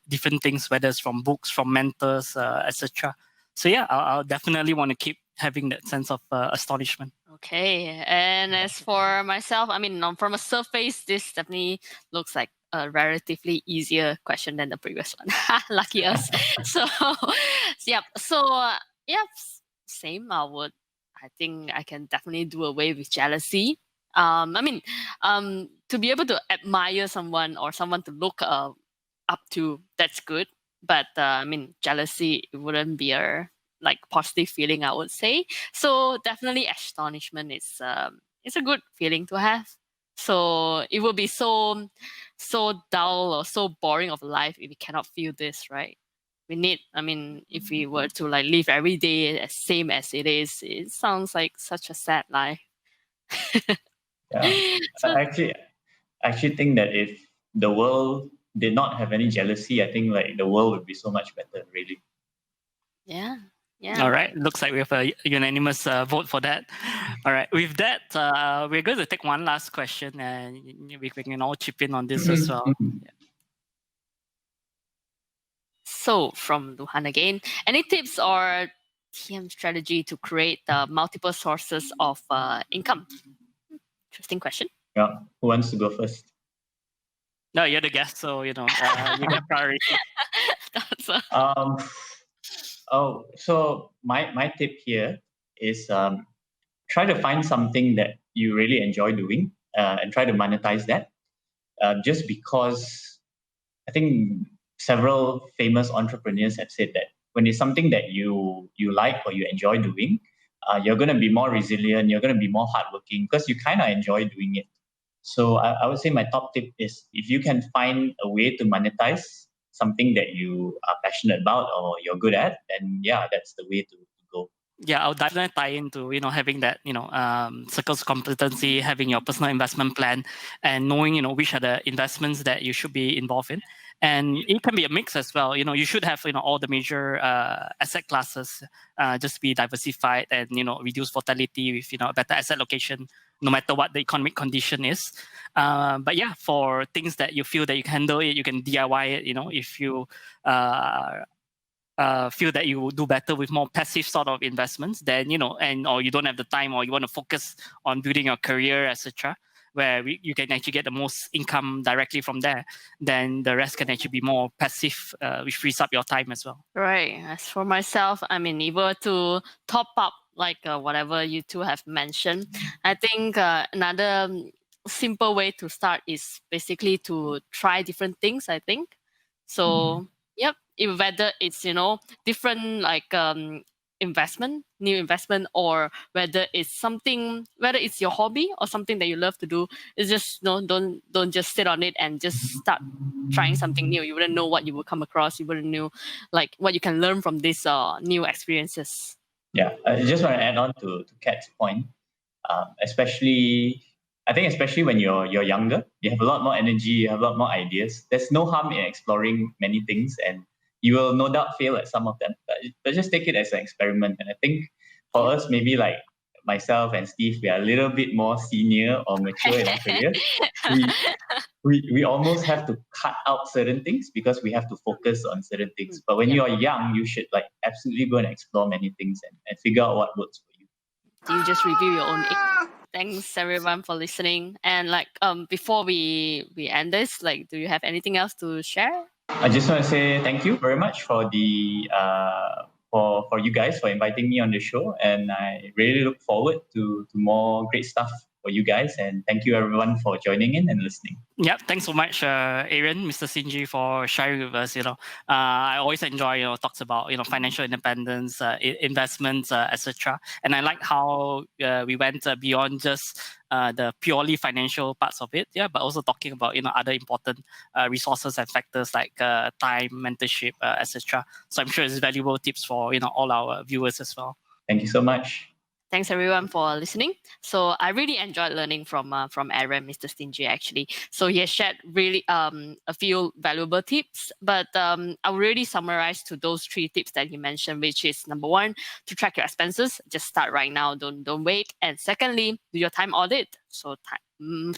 different things, whether it's from books, from mentors, etc. So yeah, I'll definitely want to keep having that sense of astonishment. Okay, and as for myself, from a surface, this definitely looks like a relatively easier question than the previous one. Lucky us. So, yep. So, same. I think I can definitely do away with jealousy. To be able to admire someone or someone to look up to, that's good. But jealousy, it wouldn't be a positive feeling, I would say. So definitely astonishment is it's a good feeling to have. So it would be so dull or so boring of life if we cannot feel this, right? We need, if we were to live every day as same as it is, it sounds like such a sad life. Yeah. I actually think that if the world did not have any jealousy, I think the world would be so much better, really. Yeah. All right. Looks like we have a unanimous vote for that. All right. With that, we're going to take one last question, and we can all chip in on this as well. Yeah. So from Luhan again, any tips or TM strategy to create multiple sources of income? Interesting question. Yeah. Who wants to go first? No, you're the guest, so you get priority. So my tip here is try to find something that you really enjoy doing and try to monetize that. Just because I think several famous entrepreneurs have said that when it's something that you like or you enjoy doing, you're going to be more resilient. You're going to be more hardworking because you kind of enjoy doing it. So I would say my top tip is if you can find a way to monetize something that you are passionate about or you're good at, then yeah, that's the way to go. Yeah, I'll definitely tie into having that circles competency, having your personal investment plan, and knowing which are the investments that you should be involved in. And it can be a mix as well. You should have all the major asset classes, just be diversified and reduce volatility with a better asset allocation, no matter what the economic condition is. But yeah, for things that you feel that you can handle it, you can DIY it. If you feel that you will do better with more passive sort of investments, then or you don't have the time, or you want to focus on building your career, etc., where you can actually get the most income directly from there, then the rest can actually be more passive, which frees up your time as well. Right. As for myself, I mean, if were to top up like whatever you two have mentioned, I think another simple way to start is basically to try different things, I think. So, yep, whether it's, different like new investment, or whether it's your hobby or something that you love to do, it's just don't just sit on it and just start trying something new. You wouldn't know what you will come across. You wouldn't know like what you can learn from these new experiences. Yeah, I just want to add on to Kat's point. Especially when you're younger, you have a lot more energy, you have a lot more ideas. There's no harm in exploring many things, and you will no doubt fail at some of them. But just take it as an experiment. And I think for us, maybe like myself and Steve, we are a little bit more senior or mature in our career. We almost have to cut out certain things because we have to focus on certain things. But when you are young, you should like absolutely go and explore many things and figure out what works for you. You just review your own. Thanks everyone for listening. And like before we end this, like, do you have anything else to share? I just want to say thank you very much for the for you guys for inviting me on the show, and I really look forward to more great stuff for you guys. And thank you everyone for joining in and listening. Yeah, thanks so much, Aaron, mr-stingy, for sharing with us. I always enjoy talks about financial independence, investments, etc. And I like how we went beyond just the purely financial parts of it, but also talking about other important resources and factors like time, mentorship, etc. So I'm sure it's valuable tips for all our viewers as well. Thank you so much. Thanks everyone for listening. So I really enjoyed learning from Aaron, Mr. Stingy, actually. So he has shared really a few valuable tips, but I'll really summarize to those 3 tips that he mentioned, which is number 1, to track your expenses. Just start right now, don't wait. And secondly, do your time audit. So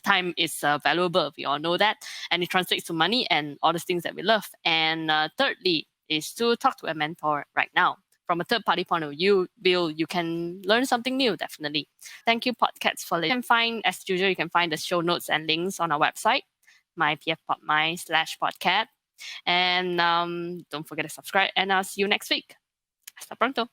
time is valuable, we all know that, and it translates to money and all the things that we love. And thirdly is to talk to a mentor right now. From a third-party point of view, you can learn something new, definitely. Thank you, PodCats, for listening. As usual, you can find the show notes and links on our website, mypf.my/podcat. And don't forget to subscribe, and I'll see you next week. Hasta pronto.